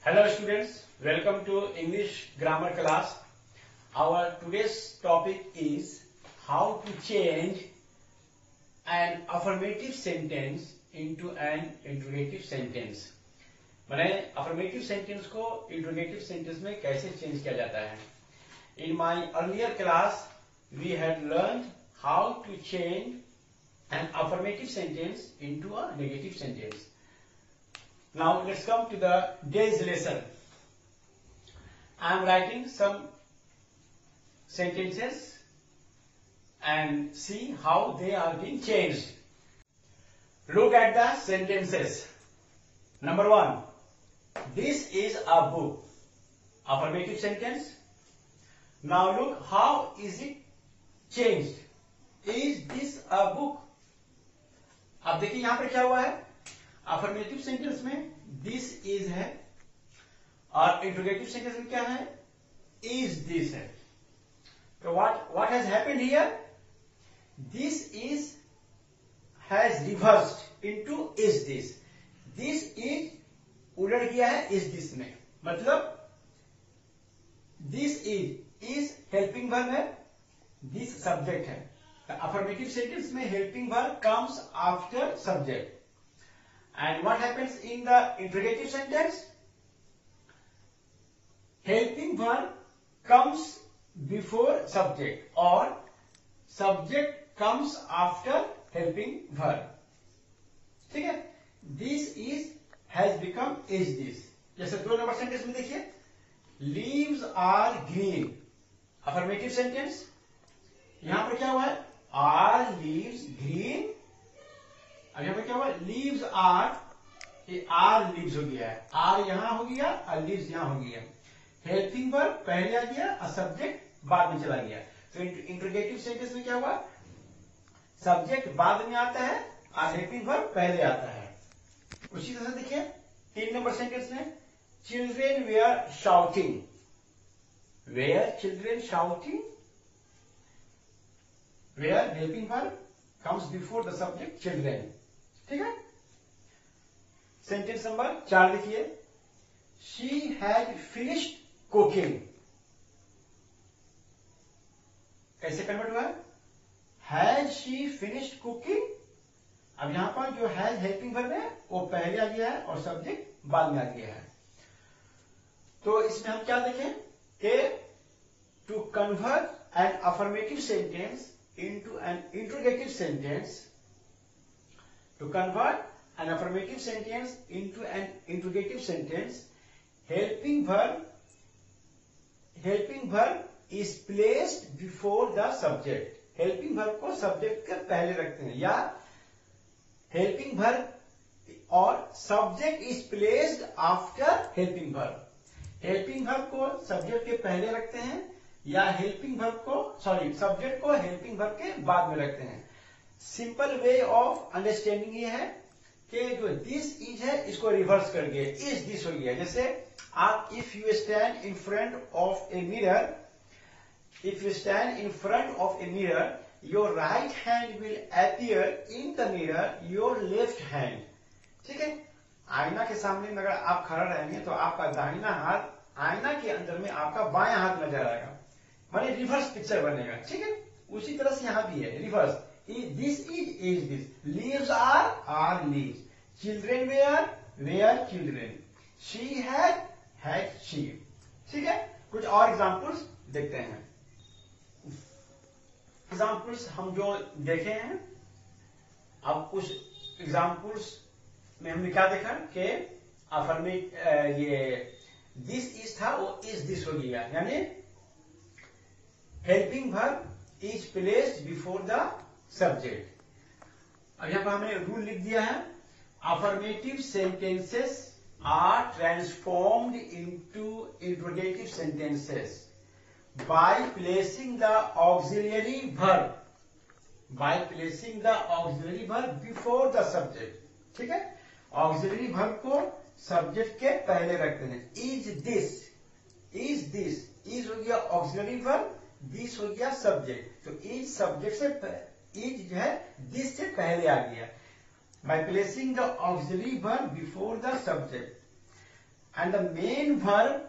Hello students, welcome to English grammar class. Our today's topic is how to change an affirmative sentence into an interrogative sentence. माने affirmative sentence को interrogative sentence में कैसे change किया जाता है. In my earlier class, we had learned how to change an affirmative sentence into a negative sentence. Now let's come to the day's lesson. I am writing some sentences and see how they are being changed. Look at the sentences. Number 1. This is a book. Affirmative sentence. Now look how is it changed. Is this a book? अब देखिए यहां पर क्या हुआ है. Affirmative sentence में this is है और इंट्रोगेटिव सेंटेंस में क्या है, इज दिस है. तो what has happened here, this is has reversed into is this. This is उलट गया है इज दिस में. मतलब दिस इज हेल्पिंग वर्ब है, दिस सब्जेक्ट है. अफर्मेटिव सेंटेंस में helping verb comes after subject. And what happens in the interrogative sentence? Helping verb comes before subject or subject comes after helping verb. ठीक है. This is has become is this. जैसे 2 number sentence में देखिए, leaves are green. Affirmative sentence. यहां पर क्या हुआ है, are leaves green. अब यहां पर क्या हुआ, लीव्स आर, ये आर लीव्स हो गया है, आर यहां हो गया और लीव्स यहां हो गया. हेल्पिंग वर्ब पहले आ गया और सब्जेक्ट बाद में चला गया. तो इंट्रोगेटिव सेंटेंस में क्या हुआ, सब्जेक्ट बाद में आता है और हेल्पिंग वर्ब पहले आता है. उसी तरह से देखिए 3 नंबर सेंटेंस में, children were shouting. Were children shouting, were helping verb comes before the subject children. ठीक है. सेंटेंस नंबर 4 देखिए, शी हैड फिनिश्ड कुकिंग. कैसे कन्वर्ट हुआ, हैज शी फिनिश्ड कुकिंग. अब यहां पर जो हैज हेल्पिंग वर्ब है वो पहले आ गया है और सब्जेक्ट बाद में आ गया है. तो इसमें हम क्या देखें कि to convert an affirmative sentence into an interrogative sentence, to convert an affirmative sentence into an interrogative sentence, helping verb is placed before the subject. helping verb को subject के पहले रखते हैं, या helping verb और subject is placed after helping verb. helping verb को subject के पहले रखते हैं या हेल्पिंग वर्ब को सब्जेक्ट को हेल्पिंग वर्ब के बाद में रखते हैं. सिंपल वे ऑफ अंडरस्टैंडिंग ये है कि जो दिस इज है इसको रिवर्स करके इज दिस हो गया. जैसे आप if you stand in front of a mirror, if you stand in front of a mirror, your right hand will appear in the mirror your left hand. ठीक है. आईना के सामने में अगर आप खड़ा रहेंगे तो आपका दाहिना हाथ आईना के अंदर में आपका बायां हाथ नजर आएगा, माने रिवर्स पिक्चर बनेगा. ठीक है. उसी तरह से यहां भी है reverse. This is this. Leaves are leaves. Children were children. She had she. ठीक है. कुछ और एग्जांपल्स देखते हैं. एग्जांपल्स हम जो देखे हैं, अब उस एग्जांपल्स में हमने क्या देखा कि अफर्मेट ये दिस इज था वो इज दिस हो गया, यानी helping verb is placed before the subject. अब यहां पर हमने रूल लिख दिया है, affirmative sentences are transformed into interrogative sentences by placing the auxiliary verb, by placing the auxiliary verb before the subject. ठीक है. ऑक्सिलियरी वर्ब को सब्जेक्ट के पहले रखते हैं. इज दिस, इज हो गया ऑक्सिलियरी वर्ब, दिस हो गया सब्जेक्ट. तो इज सब्जेक्ट से इज जो है दिस से पहले आ गया. by placing the auxiliary verb before the subject. And the main verb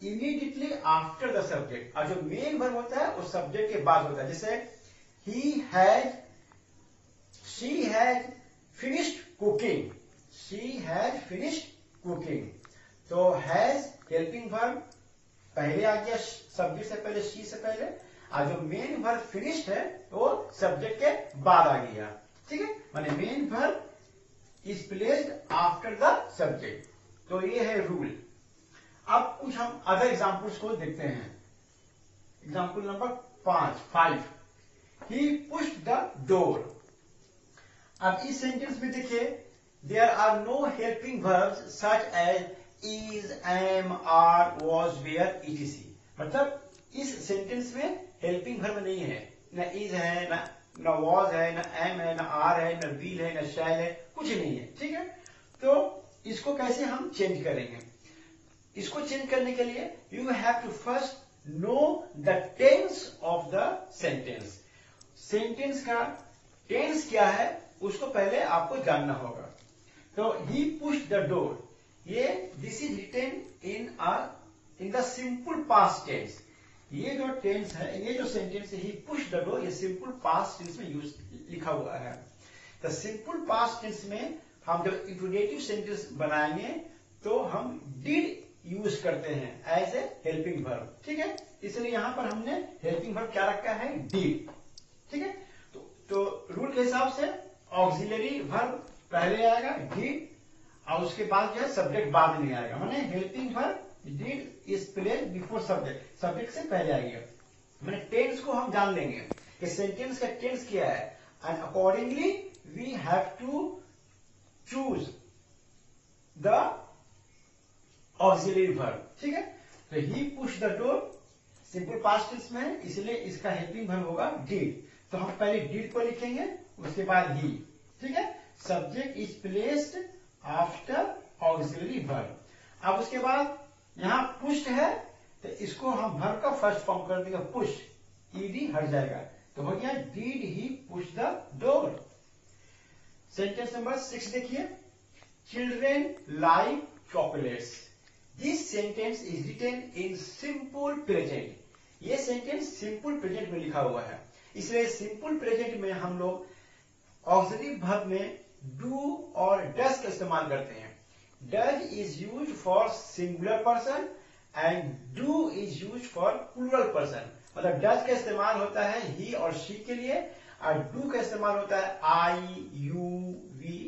immediately after the subject. और जो मेन वर्ब होता है वो सब्जेक्ट के बाद होता है। जैसे he has, she has finished cooking, she has finished cooking. तो हैज हेल्पिंग वर्ब पहले आ गया सब्जेक्ट से पहले, शी से पहले, और जो मेन वर्ब फिनिश्ड है वो सब्जेक्ट के बाद आ गया। ठीक है, माने main verb is placed after the subject. तो ये है रूल। अब कुछ हम अदर एग्जांपल्स को देखते हैं। Example number 5, he pushed the door. अब इस सेंटेंस में देखिए, there are no helping verbs such as is, am, are, was, were, etc. मतलब इस सेंटेंस में हेल्पिंग वर्ब नहीं है, न इज है, न वॉज है, न एम है, न आर है, न विल है, न शैल है, कुछ नहीं है। ठीक है, तो इसको कैसे हम चेंज करेंगे? इसको चेंज करने के लिए you have to first know the tense of the sentence. Sentence का टेंस क्या है उसको पहले आपको जानना होगा। तो ही पुश्ड द डोर, ये this is written in the simple past tense. ये जो टेंस है, ये जो सेंटेंस है ही पुश्ड द डोर, ये सिंपल पास्ट टेंस में यूज लिखा हुआ है। द सिंपल पास्ट टेंस में हम जब इंट्रोगेटिव सेंटेंस बनाएंगे तो हम डिड यूज करते हैं एज ए हेल्पिंग वर्ब। ठीक है, इसलिए यहां पर हमने हेल्पिंग वर्ब क्या रखा है? डिड। ठीक है, तो रूल के हिसाब से ऑक्सिलरी वर्ब पहले आएगा डिड, और उसके बाद जो है सब्जेक्ट बाद में आएगा। माने helping verb did is placed before subject, subject से पहले आएगा। माने टेंस को हम जान लेंगे कि सेंटेंस का टेंस क्या है, and accordingly we have to choose the auxiliary verb. ठीक है, तो he push the door simple past tense में है, इसलिए इसका हेल्पिंग वर्ब होगा डिड। तो हम पहले डिड को लिखेंगे, उसके बाद ही। ठीक है, subject is placed after auxiliary verb. अब उसके बाद यहां पुश्ड है तो इसको हम वर्ब का फर्स्ट फॉर्म कर देंगे पुश, ईडी हट जाएगा, तो हो गया did he push the door. Sentence number 6 देखिए, children like chocolates. This sentence is written in simple present. ये सेंटेंस सिंपल प्रेजेंट में लिखा हुआ है, इसलिए सिंपल प्रेजेंट में हम लोग ऑक्सिलरी वर्ब में डू और डज का इस्तेमाल करते हैं। Does is use for singular person and do is use for plural person. मतलब डज का इस्तेमाल होता है ही और शी के लिए, और डू का इस्तेमाल होता है आई, यू, वी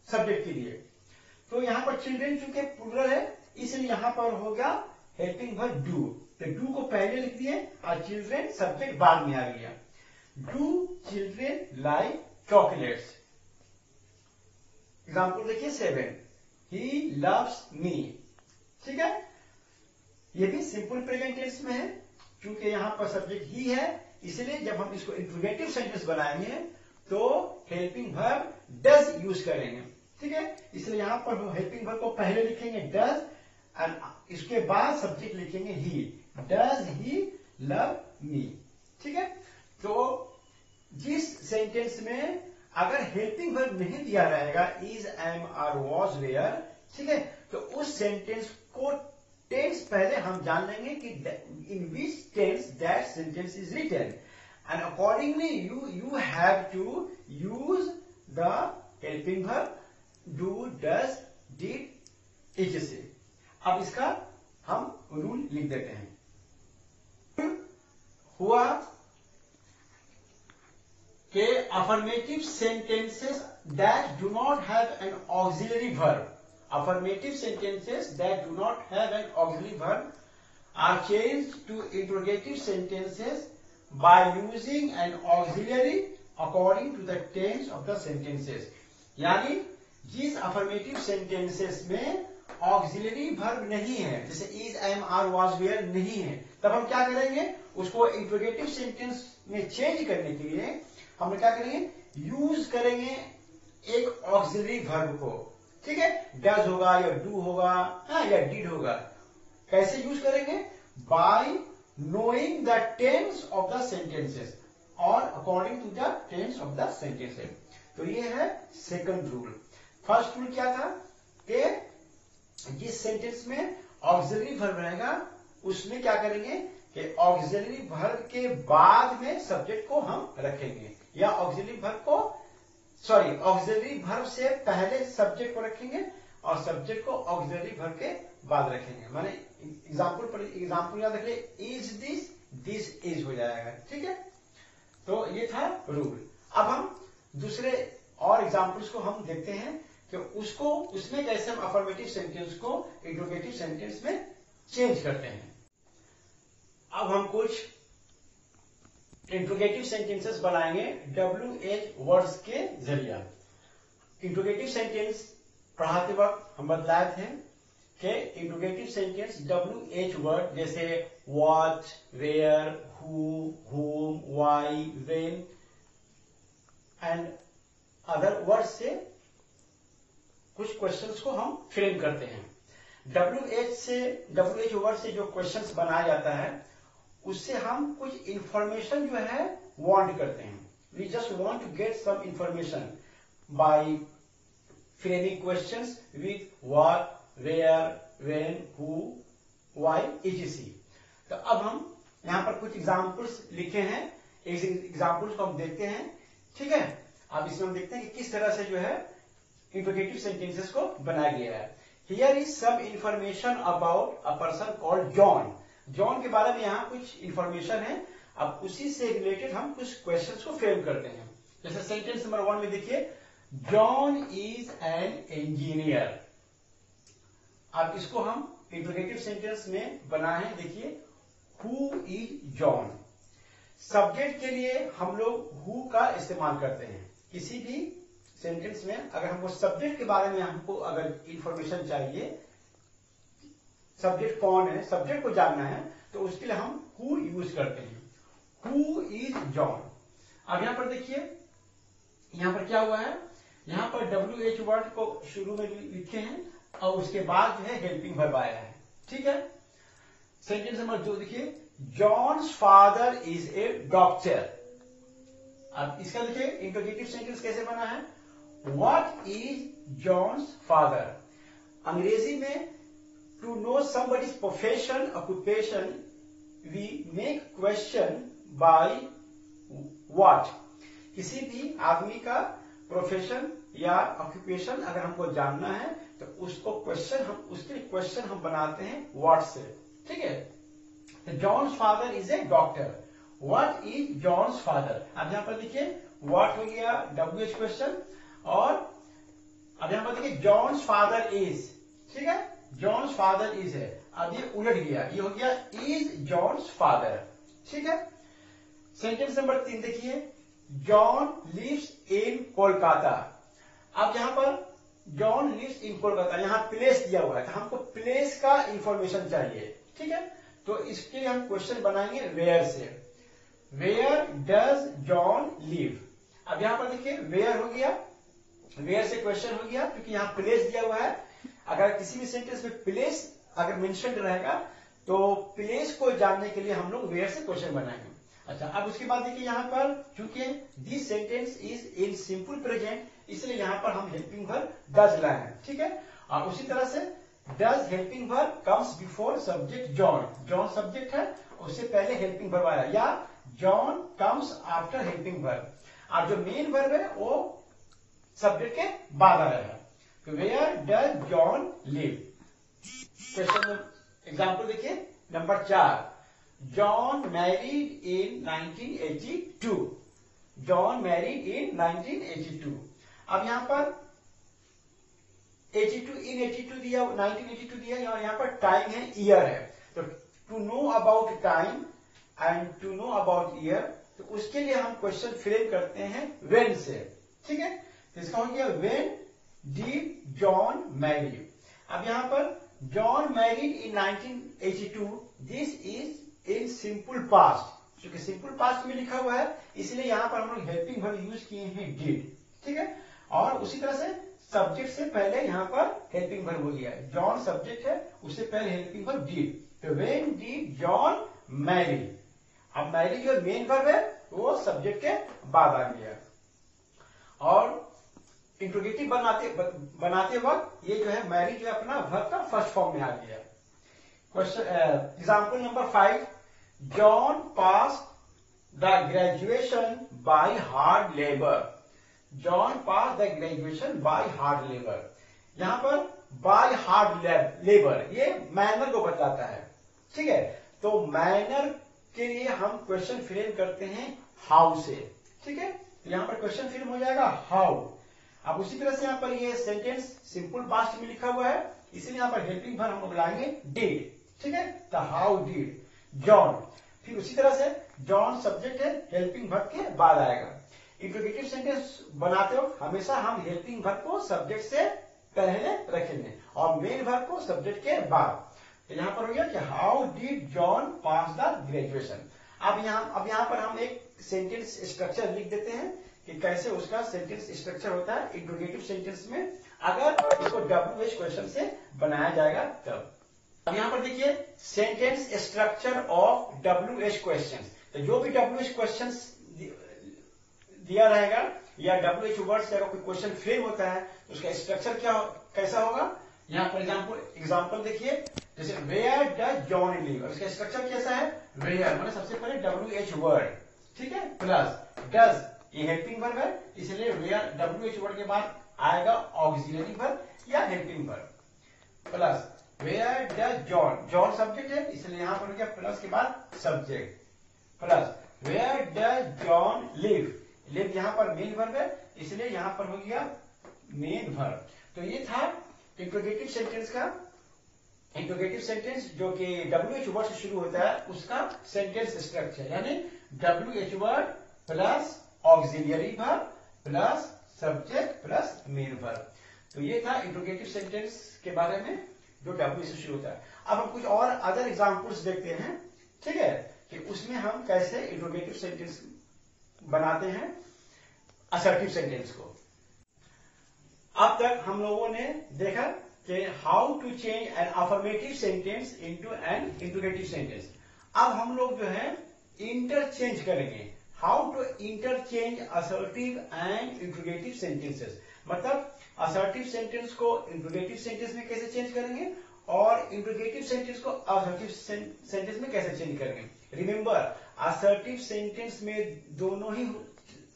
सब्जेक्ट के लिए। तो यहां पर चिल्ड्रेन चूंकि प्लूरल है, इसलिए यहां पर होगा हेल्पिंग वर्ब डू। तो डू को पहले लिख दिए और चिल्ड्रेन सब्जेक्ट बाद में आ गया। Do children like chocolates. Example देखिए 7, ही लव्स मी। ठीक है, ये भी सिंपल प्रेजेंट टेंस में है, क्योंकि यहां पर सब्जेक्ट ही है, इसलिए जब हम इसको इंट्रोगेटिव सेंटेंस बनाएंगे तो हेल्पिंग वर्ब डज यूज करेंगे। ठीक है, इसलिए यहां पर हेल्पिंग वर्ब को पहले लिखेंगे डज, एंड इसके बाद सब्जेक्ट लिखेंगे ही। Does he love me. ठीक है, तो जिस सेंटेंस में अगर हेल्पिंग वर्ब नहीं दिया रहेगा is, am, are, was, were, ठीक है, तो उस सेंटेंस को टेंस पहले हम जान लेंगे कि in which tense that sentence is written, and accordingly you have to use the helping verb do, does, did, etc। अब इसका हम रूल लिख देते हैं। हुआ के affirmative sentences that do not have an auxiliary verb, affirmative sentences that do not have an auxiliary verb are changed to interrogative sentences by using an auxiliary according to the tense of the sentences। यानी जिस affirmative sentences में auxiliary verb नहीं है, जैसे is, am, are, was, were नहीं है, तब हम क्या करेंगे? उसको interrogative sentence में चेंज करने के लिए हम क्या करेंगे? यूज करेंगे एक auxiliary verb को। ठीक है, डज होगा या डू होगा या डिड होगा। कैसे यूज करेंगे? By knowing the tense of the sentences और according to the tense of the sentences. तो ये है सेकंड रूल। फर्स्ट रूल क्या था कि जिस सेंटेंस में ऑक्सिलरी वर्ब रहेगा, उसमें क्या करेंगे कि ऑक्सिलरी वर्ब के बाद में सब्जेक्ट को हम रखेंगे, या ऑक्सिलरी वर्ब से पहले सब्जेक्ट को रखेंगे और सब्जेक्ट को ऑक्सिलरी वर्ब के बाद रखेंगे। माने एग्जाम्पल याद रखिए, इज दिस इज हो जाएगा। ठीक है, तो ये था रूल। अब हम दूसरे और एग्जाम्पल्स को हम देखते हैं कि उसमें कैसे हम अफर्मेटिव सेंटेंस को इंट्रोगेटिव सेंटेंस में चेंज करते हैं। अब हम कुछ इंट्रोगेटिव सेंटेंसेस बनाएंगे WH वर्ड्स के जरिए। इंट्रोगेटिव सेंटेंस पढ़ाते वक्त हम बतलाए थे कि इंट्रोगेटिव सेंटेंस WH वर्ड जैसे what, where, who, whom, why, when and other word से कुछ क्वेश्चंस को हम फ्रेम करते हैं। WH वर्ड से जो क्वेश्चंस बनाया जाता है उससे हम कुछ इंफॉर्मेशन जो है वांट करते हैं। We just want to get some information by framing questions with what, where, when, who, why, etc। तो अब हम यहां पर कुछ एग्जांपल्स लिखे हैं, इस एग्जांपल्स को हम देखते हैं। ठीक है, अब इसमें हम देखते हैं कि किस तरह से जो है इंट्रोगेटिव सेंटेंसेस को बनाया गया है। Here is some information about a person called John. John के बारे में यहाँ कुछ इंफॉर्मेशन है। अब उसी से रिलेटेड हम कुछ क्वेश्चंस को फ्रेम करते हैं। जैसे सेंटेंस नंबर 1 में देखिए, जॉन इज एन इंजीनियर। अब इसको हम इंट्रोगेटिव सेंटेंस में बनाए हैं। देखिए, हु इज जॉन। सब्जेक्ट के लिए हम लोग हु का इस्तेमाल करते हैं। किसी भी सेंटेंस में अगर हमको सब्जेक्ट के बारे में हमको अगर इंफॉर्मेशन चाहिए, सब्जेक्ट कौन है, सब्जेक्ट को जानना है, तो उसके लिए हम हु यूज करते हैं। Who is John. अब यहां पर देखिए, यहां पर क्या हुआ है, यहां पर WH वर्ड को शुरू में लिखे हैं और उसके बाद जो है हेल्पिंग वर्ब आया है। ठीक है, सेंटेंस नंबर 2 देखिए, John's father is a doctor. अब इसका देखिए इंट्रोगेटिव सेंटेंस कैसे बना है, व्हाट इज जॉन्स फादर। अंग्रेजी में to know somebody's profession, occupation, we make question by what. किसी भी आदमी का प्रोफेशन या ऑक्यूपेशन अगर हमको जानना है तो उसके क्वेश्चन हम बनाते हैं व्हाट से। ठीक है, तो John's father is a doctor. What is John's father. अब यहां पर देखिए, व्हाट हो गया WH क्वेश्चन, और अब यहां पर देखिए जॉन्स फादर इज। ठीक है, जॉन्स फादर इज है। अब ये उलट गया, ये हो गया इज जॉन्स फादर। ठीक है, सेंटेंस नंबर 3 देखिए, जॉन लिव्स इन कोलकाता। अब यहां पर जॉन लिव्स इन कोलकाता, यहां प्लेस दिया हुआ है, तो हमको प्लेस का इंफॉर्मेशन चाहिए। ठीक है, तो इसके लिए हम क्वेश्चन बनाएंगे वेयर से। Where does John live. अब यहां पर देखिए वेयर हो गया, वेयर से क्वेश्चन हो गया क्योंकि यहां प्लेस दिया हुआ है। अगर किसी भी सेंटेंस में प्लेस अगर मेंशन रहेगा तो प्लेस को जानने के लिए हम लोग वेयर से क्वेश्चन बनाएंगे। अच्छा, अब उसके बाद देखिए यहां पर चूंकि this sentence is in simple present, इसलिए यहां पर हम हेल्पिंग वर्ब डज लाए हैं। ठीक है, और उसी तरह से does helping verb comes before subject John. John subject है, उससे पहले हेल्पिंग वर्ब आया, या John comes after helping verb. और जो मेन वर्ब है वो सब्जेक्ट के बाद आ रहा है। तो where does John live. Question example देखिए number 4, John married in 1982। John married in 1982। अब यहां पर 82 दिया, 1982 दिया, यहां पर टाइम है, ईयर है। तो to know about time and to know about year, तो उसके लिए हम क्वेश्चन फ्रेम करते हैं व्हेन से। ठीक है, तो इसका हो गया व्हेन डिड जॉन मैरी। अब यहां पर John married in 1982, this is in simple past. क्योंकि सिंपल पास्ट में लिखा हुआ है इसलिए यहां पर हम लोग हेल्पिंग वर्ब यूज किए हैं डिड। ठीक है, और उसी तरह से सब्जेक्ट से पहले यहां पर हेल्पिंग वर्ब हो गया है। जॉन सब्जेक्ट है, उससे पहले हेल्पिंग वर्ब डिड। तो व्हेन डिड जॉन मैरी। अब मैरी जो मेन वर्ब है वो सब्जेक्ट के बाद आ गया। और इंट्रोगेटिव बनाते वक्त ये जो है मैरी जो है अपना वर्ब का फर्स्ट फॉर्म में आ गया। Question example number 5, John pass the graduation by hard labour. John pass the graduation by hard labour. यहां पर बाय हार्ड लेबर ये मैनर को बताता है, ठीक है। तो मैनर के लिए हम क्वेश्चन फ्रेम करते हैं हाउ से, ठीक है। तो यहां पर क्वेश्चन फ्रेम हो जाएगा हाउ। अब उसी तरह से यहां पर ये सेंटेंस सिंपल पास्ट में लिखा हुआ है, इसलिए यहां पर हेल्पिंग वर्ब हम बुलाएंगे डिड, ठीक है। तो हाउ डिड जॉन। फिर उसी तरह से जॉन सब्जेक्ट है, हेल्पिंग वर्ब के बाद आएगा। इंट्रोगेटिव सेंटेंस बनाते हो हमेशा हम हेल्पिंग वर्ब को सब्जेक्ट से पहले रखेंगे और मेन वर्ब को सब्जेक्ट के बाद। तो यहां पर हो गया कि how did John pass the graduation. अब यहां पर हम एक सेंटेंस स्ट्रक्चर लिख देते हैं कि कैसे उसका सेंटेंस स्ट्रक्चर होता है इंट्रोगेटिव सेंटेंस में, अगर इसको WH क्वेश्चन से बनाया जाएगा तब। अब यहां पर देखिए sentence structure of WH question. तो जो भी WH क्वेश्चन दिया रहेगा या WH वर्ड से अगर कोई क्वेश्चन फ्रेम होता है तो उसका स्ट्रक्चर कैसा होगा। यहां पर एग्जाम्पल देखिए, जैसे वेयर डज जॉन लिव, इसका स्ट्रक्चर कैसा है, वेयर मैंने सबसे पहले WH वर्ड, ठीक है, प्लस डज ये हेल्पिंग वर्ब है, इसलिए वेयर WH वर्ड के बाद आएगा ऑक्सिलरी वर्ब या helping verb, plus where does John, John subject है इसलिए यहां पर हो गया प्लस के बाद subject, plus where does John live, live यहां पर मेन वर्ब है इसलिए यहां पर हो गया मेन वर्ब। तो ये था इंट्रोगेटिव सेंटेंस का, इंट्रोगेटिव सेंटेंस जो कि WH वर्ड से शुरू होता है उसका सेंटेंस स्ट्रक्चर, यानी WH word plus auxiliary verb plus subject plus main verb. तो ये था इंट्रोगेटिव सेंटेंस के बारे में जो WH से शुरू होता है। अब हम कुछ और अदर एग्जांपल्स देखते हैं, ठीक है, कि उसमें हम कैसे इंट्रोगेटिव सेंटेंस बनाते हैं असर्टिव सेंटेंस को। अब तक हम लोगों ने देखा कि how to change an affirmative sentence into an interrogative sentence. अब हम लोग जो है इंटरचेंज करेंगे, how to interchange assertive and interrogative sentences. मतलब असर्टिव सेंटेंस को इंट्रोगेटिव सेंटेंस में कैसे चेंज करेंगे और इंट्रोगेटिव सेंटेंस को असर्टिव सेंटेंस में कैसे चेंज करेंगे। रिमेंबर असर्टिव सेंटेंस में दोनों ही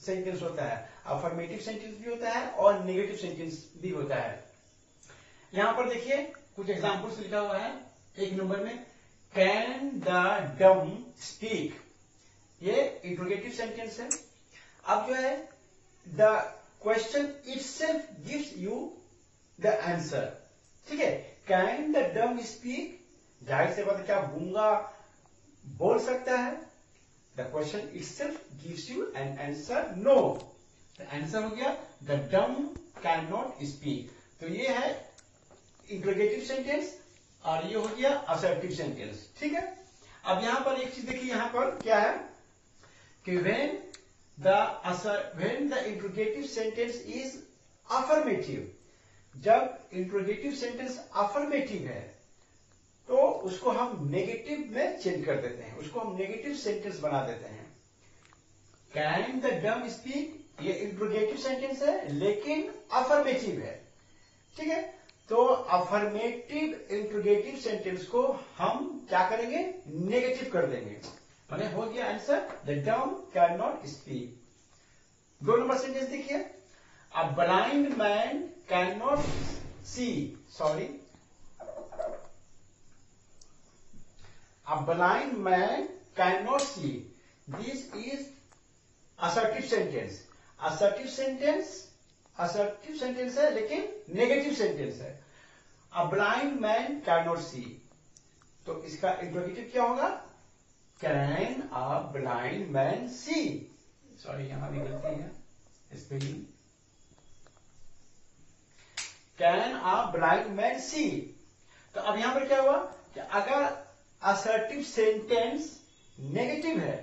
सेंटेंस होता है, अफर्मेटिव सेंटेंस भी होता है और नेगेटिव सेंटेंस भी होता है। यहां पर देखिए कुछ एग्जांपल्स लिखा हुआ है, एक नंबर में कैन द डम स्पीक, ये इंट्रोगेटिव सेंटेंस है। अब जो है the question itself gives you the answer, ठीक है। कैन द डम स्पीक, जाहिर सी बात है क्या गूंगा बोल सकता है। The question itself gives you an answer no, answer हो गया the dumb can not speak. तो ये है इंट्रोगेटिव सेंटेंस और ये हो गया असर्टिव सेंटेंस, ठीक है। अब यहां पर एक चीज देखिए, यहां पर क्या है कि when the interrogative sentence is affirmative, जब इंट्रोगेटिव सेंटेंस अफर्मेटिव है तो उसको हम नेगेटिव में चेंज कर देते हैं, उसको हम नेगेटिव सेंटेंस बना देते हैं। कैन द डम स्पीक ये इंट्रोगेटिव सेंटेंस है लेकिन अफर्मेटिव है, ठीक है। तो अफर्मेटिव इंट्रोगेटिव सेंटेंस को हम क्या करेंगे, नेगेटिव कर देंगे, माने हो गया answer the dumb can not speak. 2 number sentence देखिए, a blind man can not see, sorry, a blind man cannot see, this is assertive sentence, assertive sentence है लेकिन नेगेटिव सेंटेंस है। a blind man cannot see, तो इसका interrogative क्या होगा, can a blind man see, sorry यहां भी गलती है spelling, can a blind man see। तो अब यहां पर क्या हुआ कि अगर असर्टिव सेंटेंस नेगेटिव है,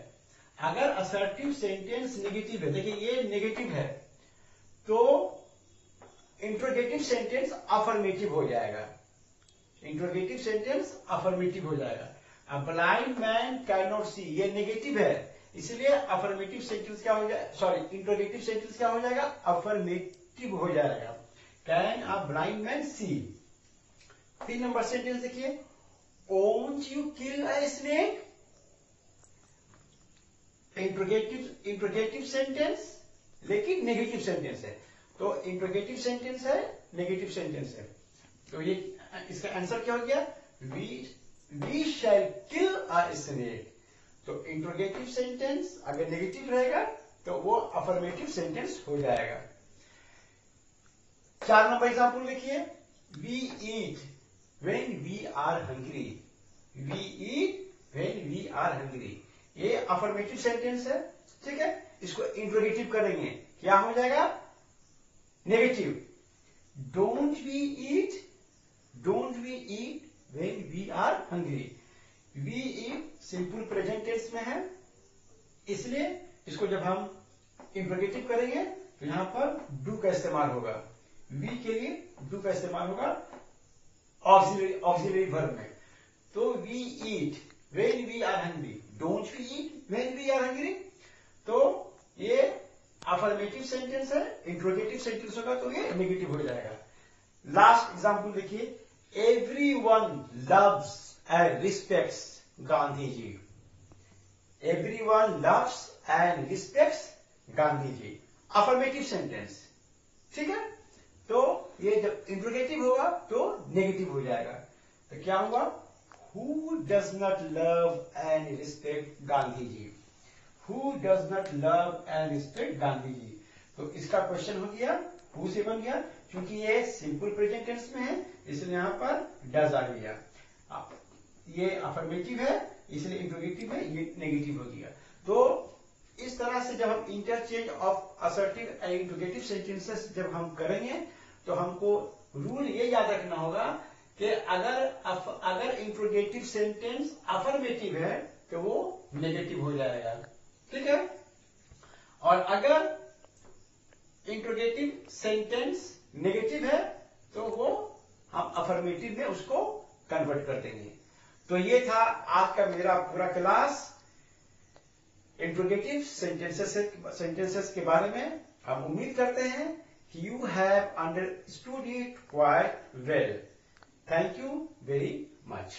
अगर असर्टिव सेंटेंस नेगेटिव है, देखिए ये नेगेटिव है तो इंट्रोगेटिव सेंटेंस अफर्मेटिव हो जाएगा, इंट्रोगेटिव सेंटेंस अफर्मेटिव हो जाएगा। A blind man can not see ये नेगेटिव है इसलिए अफर्मेटिव सेंटेंस क्या हो जाएगा, सॉरी इंट्रोगेटिव सेंटेंस क्या हो जाएगा, नेगेटिव हो जाएगा। Can a blind man see. 3 number sentence देखिए, won't you kill a snake. Interrogative sentence, लेकिन नेगेटिव सेंटेंस है। तो इंट्रोगेटिव सेंटेंस है, नेगेटिव सेंटेंस है। तो ये इसका आंसर क्या हो गया? We shall kill a snake. तो इंट्रोगेटिव सेंटेंस अगर नेगेटिव रहेगा तो वो अफर्मेटिव सेंटेंस हो जाएगा। 4 नंबर एग्जाम्पल देखिए, we eat when we are hungry. We eat when we are hungry, ये अफर्मेटिव सेंटेंस है, ठीक है। इसको इंट्रोगेटिव करेंगे, क्या हो जाएगा? Negative. Don't we eat when we are hungry. We eat simple present tense में है, इसलिए इसको जब हम इंट्रोगेटिव करेंगे तो यहां पर डू का इस्तेमाल होगा। वी के लिए डू का इस्तेमाल होगा ऑक्सिलरी वर्ब में। तो we eat when we are hungry, don't we eat when we are hungry. तो ये अफर्मेटिव सेंटेंस है, इंट्रोगेटिव सेंटेंस होगा तो ये नेगेटिव हो जाएगा। लास्ट एग्जाम्पल देखिए, everyone loves and respects Gandhi ji. Everyone loves and respects Gandhi ji, affirmative sentence, ठीक है। तो ये जब इंट्रोगेटिव होगा तो नेगेटिव हो जाएगा। तो क्या होगा? Who does not love and respect Gandhi ji. Who does not love and respect Gandhi ji. तो इसका क्वेश्चन हो गया, हु से बन गया, क्योंकि ये सिंपल प्रेजेंट टेंस में है इसलिए यहां पर डज आ गया। ये अफर्मेटिव है इसलिए इंट्रोगेटिव है, ये नेगेटिव हो गया। तो इस तरह से जब हम interchange of assertive and interrogative sentences जब हम करेंगे तो हमको रूल ये याद रखना होगा कि अगर इंट्रोगेटिव सेंटेंस अफर्मेटिव है तो वो नेगेटिव हो जाएगा, ठीक है। और अगर इंट्रोगेटिव सेंटेंस नेगेटिव है तो वो हम अफर्मेटिव में उसको कन्वर्ट कर देंगे। तो ये था आज का मेरा पूरा क्लास इंट्रोगेटिव सेंटेंसेस के बारे में। हम उम्मीद करते हैं कि you have understood it quite well. Thank you very much.